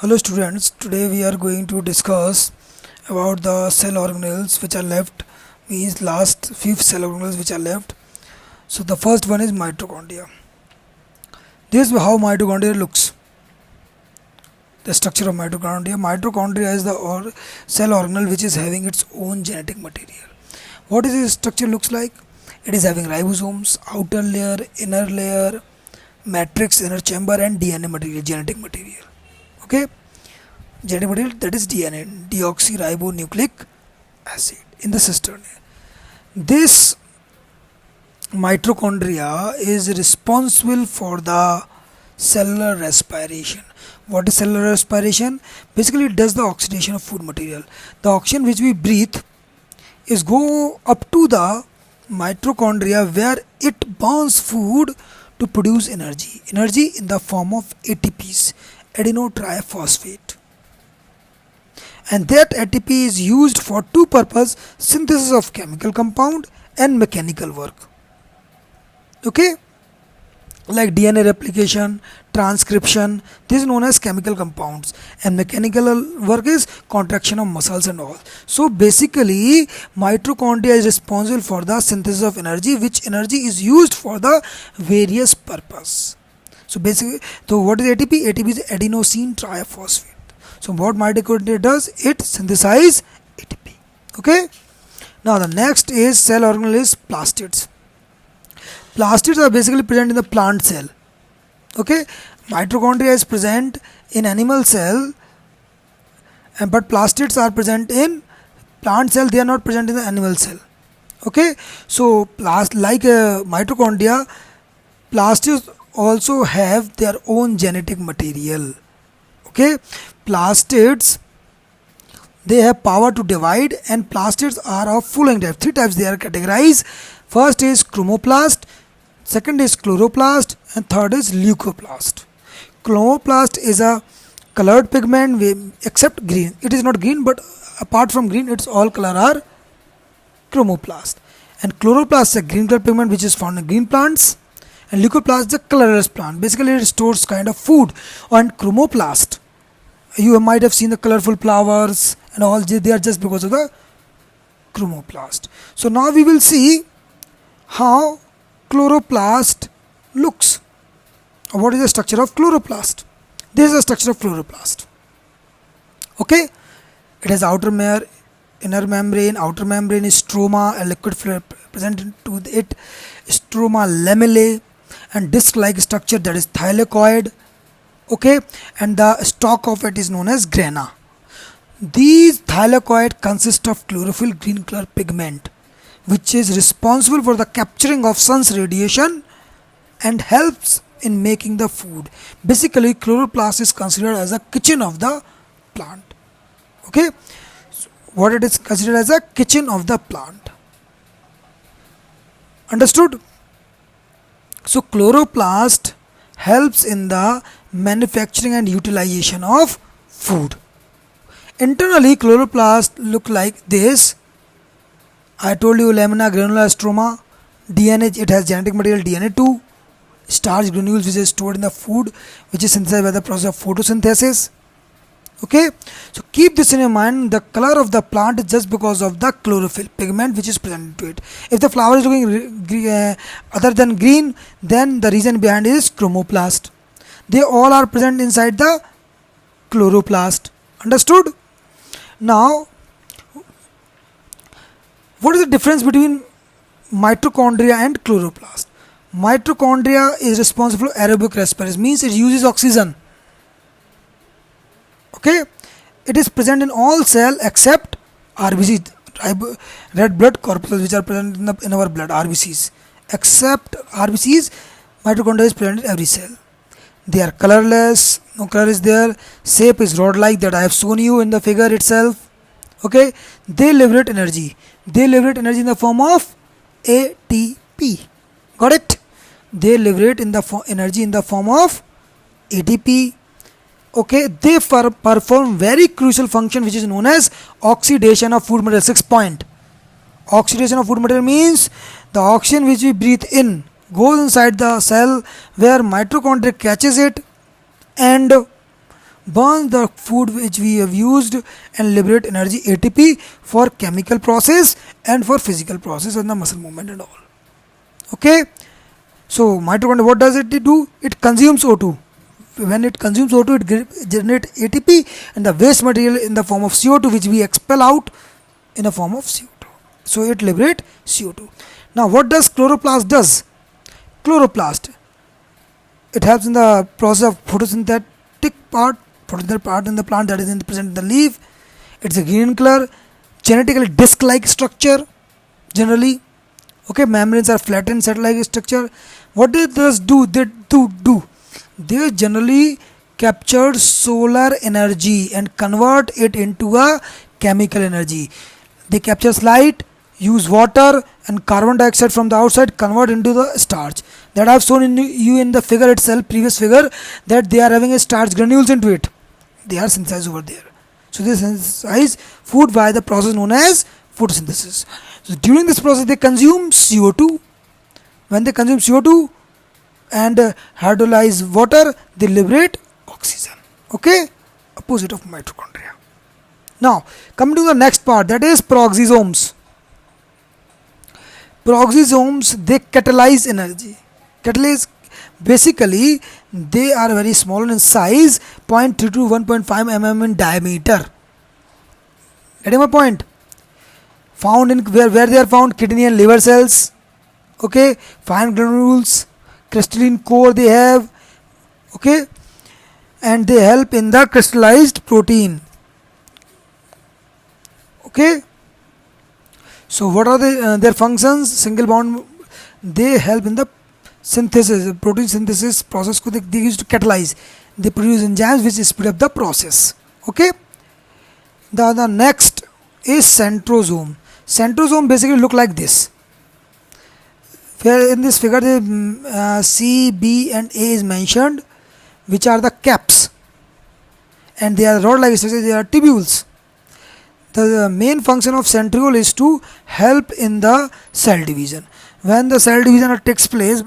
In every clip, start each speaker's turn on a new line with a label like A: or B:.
A: Hello students, today we are going to discuss about the cell organelles which are left, means last few cell organelles which are left. So the first one is mitochondria. This is how mitochondria looks. The structure of mitochondria. Mitochondria is the cell organelle which is having its own genetic material. What is its structure looks like? It is having ribosomes, outer layer, inner layer, matrix, inner chamber and DNA material, genetic material. Okay, genetic material, that is DNA, deoxyribonucleic acid in the cistern. This mitochondria is responsible for the cellular respiration. What is cellular respiration? Basically it does the oxidation of food material. The oxygen which we breathe is go up to the mitochondria where it burns food to produce energy in the form of ATPs, adenine triphosphate, and that ATP is used for two purposes: synthesis of chemical compound and mechanical work. Okay, like DNA replication, transcription, this is known as chemical compounds, and mechanical work is contraction of muscles and all. So basically mitochondria is responsible for the synthesis of energy, which energy is used for the various purpose. So basically, so what is ATP? ATP is adenosine triphosphate. So what mitochondria does? It synthesizes ATP. Okay. Now the next is cell organelle is plastids. Plastids are basically present in the plant cell. Okay. Mitochondria is present in animal cell, but plastids are present in plant cell. They are not present in the animal cell. Okay. So mitochondria, plastids also have their own genetic material. Okay, plastids, they have power to divide, and plastids are of following type. Three types they are categorized. First is chromoplast, second is chloroplast, and third is leucoplast. Chromoplast is a colored pigment except green. It is not green, but apart from green, its all color are chromoplast. And chloroplast is a green color pigment which is found in green plants. And leucoplast is a colorless plant. Basically it stores kind of food. And chromoplast, you might have seen the colorful flowers and all, they are just because of the chromoplast. So now we will see how chloroplast looks. What is the structure of chloroplast? This is the structure of chloroplast. Okay, it has outer layer, inner membrane. Outer membrane is stroma, a liquid fluid present into it, stroma lamellae, and disc-like structure, that is thylakoid. Okay, and the stalk of it is known as grana. These thylakoid consist of chlorophyll green color pigment, which is responsible for the capturing of sun's radiation and helps in making the food. Basically chloroplast is considered as a kitchen of the plant. Okay, so what it is considered as a kitchen of the plant. Understood? So chloroplast helps in the manufacturing and utilization of food. Internally chloroplast look like this. I told you lamina, granular, stroma. DNA, it has genetic material DNA2. Starch granules which is stored in the food, which is synthesized by the process of photosynthesis. Okay, so keep this in your mind. The color of the plant is just because of the chlorophyll pigment which is present to it. If the flower is looking other than green, then the reason behind it is chromoplast. They all are present inside the chloroplast. Understood? Now, what is the difference between mitochondria and chloroplast? Mitochondria is responsible for aerobic respiration, means it uses oxygen. Okay, it is present in all cell except RBC, red blood corpuscles, which are present in our blood, RBCs. Except RBCs, mitochondria is present in every cell. They are colorless, no color is there. Shape is rod-like, that I have shown you in the figure itself. Okay, they liberate energy. They liberate energy in the form of ATP. Got it? They liberate in the energy in the form of ATP. Okay, they perform very crucial function which is known as oxidation of food material. 6 point. Oxidation of food material means the oxygen which we breathe in goes inside the cell where mitochondria catches it and burns the food which we have used and liberate energy ATP for chemical process and for physical process and the muscle movement and all. Okay, so mitochondria, what does it do? It consumes O2. When it consumes O2, it generates ATP and the waste material in the form of CO2 which we expel out in the form of CO2. So it liberates CO2. Now what does chloroplast does? Chloroplast, it helps in the process of photosynthetic part in the plant, that is present in the leaf. It's a green color, genetically disc-like structure generally. Okay, membranes are flattened set-like structure. What it does do? They generally capture solar energy and convert it into a chemical energy. They capture light, use water and carbon dioxide from the outside, convert into the starch. That I have shown you in the figure itself, previous figure, that they are having a starch granules into it. They are synthesized over there. So they synthesize food by the process known as photosynthesis. So during this process they consume CO2. When they consume CO2 and hydrolyze water, they liberate oxygen. Okay, opposite of mitochondria. Now coming to the next part, that is peroxisomes. Peroxisomes, they catalyze energy. Catalyze, basically they are very small in size, 0.3 to 1.5 mm in diameter. Getting my point? Found in where they are found? Kidney and liver cells. Okay, fine granules, crystalline core they have. Okay, and they help in the crystallized protein. Okay, so what are their functions? Single bond, they help in the synthesis, protein synthesis process. They use to catalyze. They produce enzymes which speed up the process. Okay, the next is centrosome. Centrosome basically look like this. Where in this figure the C, B and A is mentioned, which are the caps, and they are rod-like structures. They are tubules. The main function of centriole is to help in the cell division. When the cell division takes place,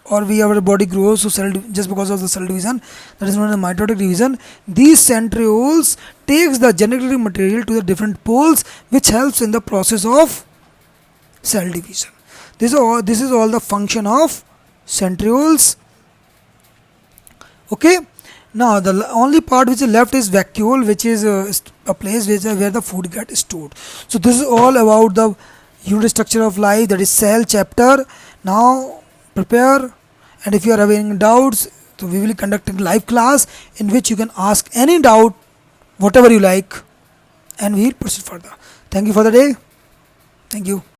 A: or our body grows, so just because of the cell division, that is known as mitotic division, these centrioles takes the genetic material to the different poles, which helps in the process of cell division. This is all the function of centrioles. Okay, now the only part which is left is vacuole, which is a place where the food gets stored. So this is all about the unit structure of life, that is cell chapter. Now prepare, and if you are having doubts, so we will be conducting live class in which you can ask any doubt, whatever you like, and we will proceed further. Thank you for the day. Thank you.